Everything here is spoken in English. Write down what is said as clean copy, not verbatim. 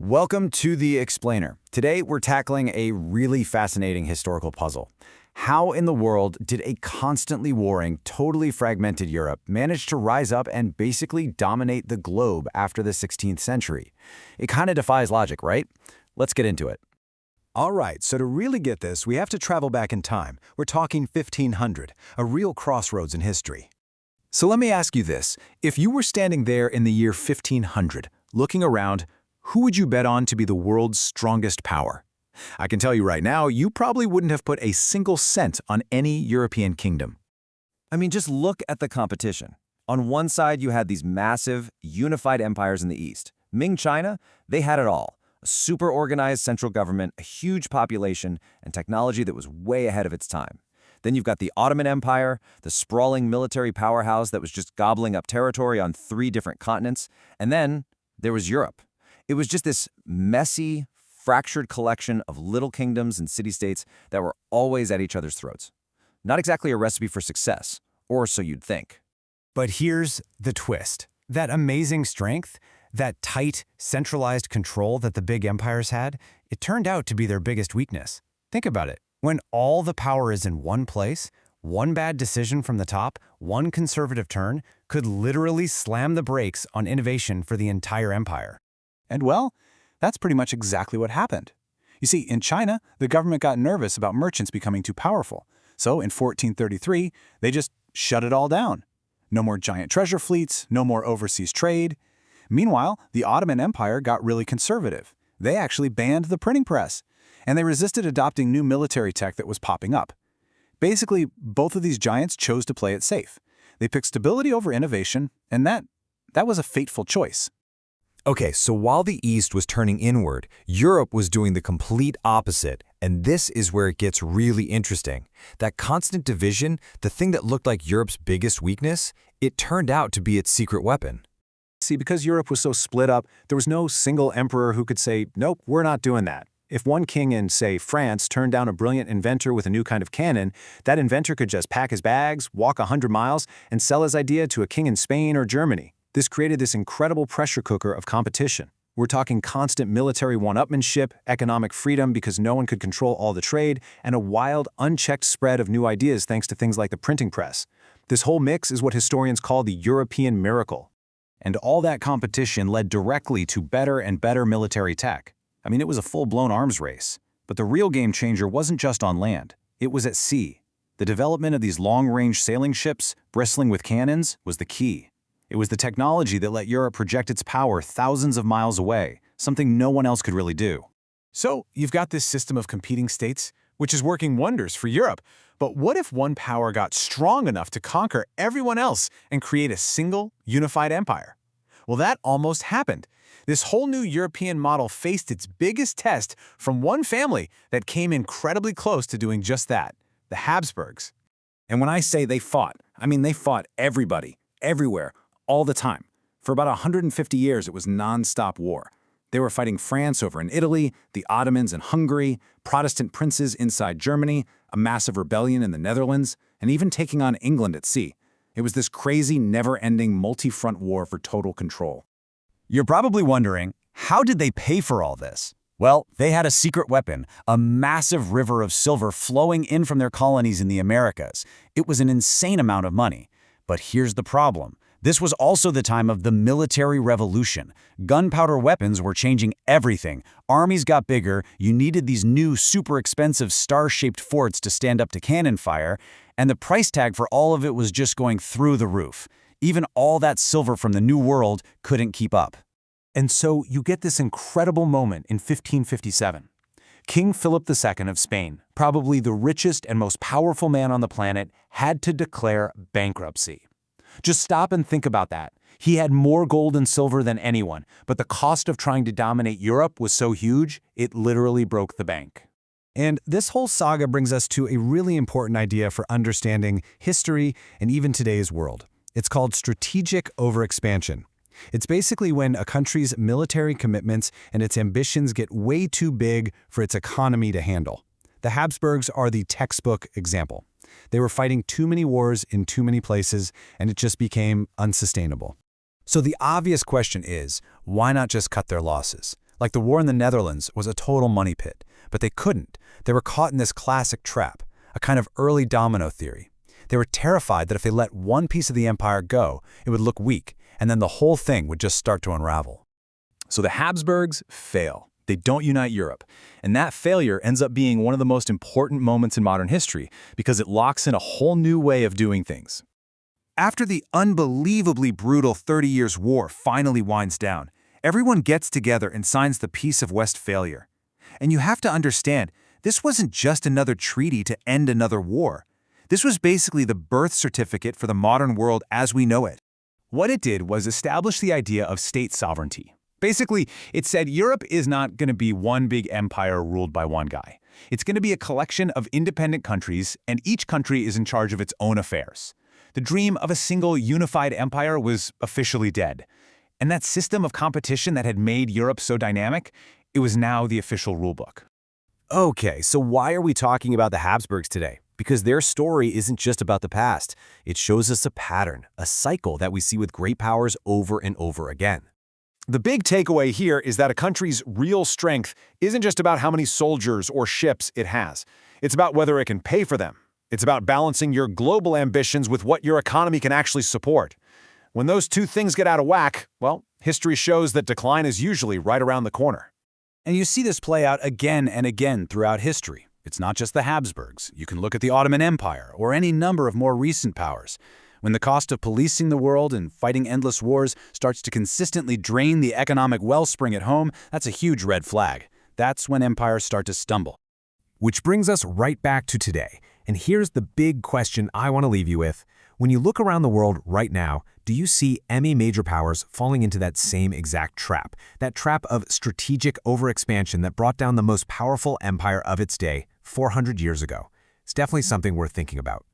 Welcome to The Explainer. Today, we're tackling a really fascinating historical puzzle. How in the world did a constantly warring, totally fragmented Europe manage to rise up and basically dominate the globe after the 16th century? It kind of defies logic, right? Let's get into it. All right, so to really get this, we have to travel back in time. We're talking 1500, a real crossroads in history. So let me ask you this. If you were standing there in the year 1500, looking around, who would you bet on to be the world's strongest power? I can tell you right now, you probably wouldn't have put a single cent on any European kingdom. I mean, just look at the competition. On one side, you had these massive, unified empires in the East. Ming China, they had it all. A super organized central government, a huge population, and technology that was way ahead of its time. Then you've got the Ottoman Empire, the sprawling military powerhouse that was just gobbling up territory on 3 different continents. And then there was Europe. It was just this messy, fractured collection of little kingdoms and city-states that were always at each other's throats. Not exactly a recipe for success, or so you'd think. But here's the twist. That amazing strength, that tight, centralized control that the big empires had, it turned out to be their biggest weakness. Think about it. When all the power is in one place, one bad decision from the top, one conservative turn, could literally slam the brakes on innovation for the entire empire. And well, that's pretty much exactly what happened. You see, in China, the government got nervous about merchants becoming too powerful. So in 1433, they just shut it all down. No more giant treasure fleets, no more overseas trade. Meanwhile, the Ottoman Empire got really conservative. They actually banned the printing press, and they resisted adopting new military tech that was popping up. Basically, both of these giants chose to play it safe. They picked stability over innovation, and that was a fateful choice. Okay, so while the East was turning inward, Europe was doing the complete opposite, and this is where it gets really interesting. That constant division, the thing that looked like Europe's biggest weakness, it turned out to be its secret weapon. See, because Europe was so split up, there was no single emperor who could say, nope, we're not doing that. If one king in, say, France turned down a brilliant inventor with a new kind of cannon, that inventor could just pack his bags, walk 100 miles, and sell his idea to a king in Spain or Germany. This created this incredible pressure cooker of competition. We're talking constant military one-upmanship, economic freedom because no one could control all the trade, and a wild, unchecked spread of new ideas thanks to things like the printing press. This whole mix is what historians call the European miracle. And all that competition led directly to better and better military tech. I mean, it was a full-blown arms race. But the real game changer wasn't just on land. It was at sea. The development of these long-range sailing ships, bristling with cannons, was the key. It was the technology that let Europe project its power thousands of miles away, something no one else could really do. So, you've got this system of competing states, which is working wonders for Europe. But what if one power got strong enough to conquer everyone else and create a single, unified empire? Well, that almost happened. This whole new European model faced its biggest test from one family that came incredibly close to doing just that, the Habsburgs. And when I say they fought, I mean they fought everybody, everywhere, all the time. For about 150 years, it was non-stop war. They were fighting France over in Italy, the Ottomans in Hungary, Protestant princes inside Germany, a massive rebellion in the Netherlands, and even taking on England at sea. It was this crazy, never-ending multi-front war for total control. You're probably wondering, how did they pay for all this? Well, they had a secret weapon, a massive river of silver flowing in from their colonies in the Americas. It was an insane amount of money. But here's the problem. This was also the time of the military revolution. Gunpowder weapons were changing everything. Armies got bigger, you needed these new super expensive star-shaped forts to stand up to cannon fire, and the price tag for all of it was just going through the roof. Even all that silver from the New World couldn't keep up. And so you get this incredible moment in 1557. King Philip II of Spain, probably the richest and most powerful man on the planet, had to declare bankruptcy. Just stop and think about that. He had more gold and silver than anyone, but the cost of trying to dominate Europe was so huge, it literally broke the bank. And this whole saga brings us to a really important idea for understanding history and even today's world. It's called strategic overexpansion. It's basically when a country's military commitments and its ambitions get way too big for its economy to handle. The Habsburgs are the textbook example. They were fighting too many wars in too many places, and it just became unsustainable. So the obvious question is, why not just cut their losses? Like the war in the Netherlands was a total money pit, but they couldn't. They were caught in this classic trap, a kind of early domino theory. They were terrified that if they let one piece of the empire go, it would look weak, and then the whole thing would just start to unravel. So the Habsburgs fail. They don't unite Europe. And that failure ends up being one of the most important moments in modern history because it locks in a whole new way of doing things. After the unbelievably brutal 30 Years' War finally winds down, everyone gets together and signs the Peace of Westphalia. And you have to understand, this wasn't just another treaty to end another war. This was basically the birth certificate for the modern world as we know it. What it did was establish the idea of state sovereignty. Basically, it said Europe is not going to be one big empire ruled by one guy. It's going to be a collection of independent countries, and each country is in charge of its own affairs. The dream of a single unified empire was officially dead. And that system of competition that had made Europe so dynamic, it was now the official rulebook. Okay, so why are we talking about the Habsburgs today? Because their story isn't just about the past. It shows us a pattern, a cycle that we see with great powers over and over again. The big takeaway here is that a country's real strength isn't just about how many soldiers or ships it has. It's about whether it can pay for them. It's about balancing your global ambitions with what your economy can actually support. When those two things get out of whack, well, history shows that decline is usually right around the corner. And you see this play out again and again throughout history. It's not just the Habsburgs. You can look at the Ottoman Empire or any number of more recent powers. When the cost of policing the world and fighting endless wars starts to consistently drain the economic wellspring at home, that's a huge red flag. That's when empires start to stumble. Which brings us right back to today. And here's the big question I want to leave you with. When you look around the world right now, do you see any major powers falling into that same exact trap? That trap of strategic overexpansion that brought down the most powerful empire of its day 400 years ago. It's definitely something worth thinking about.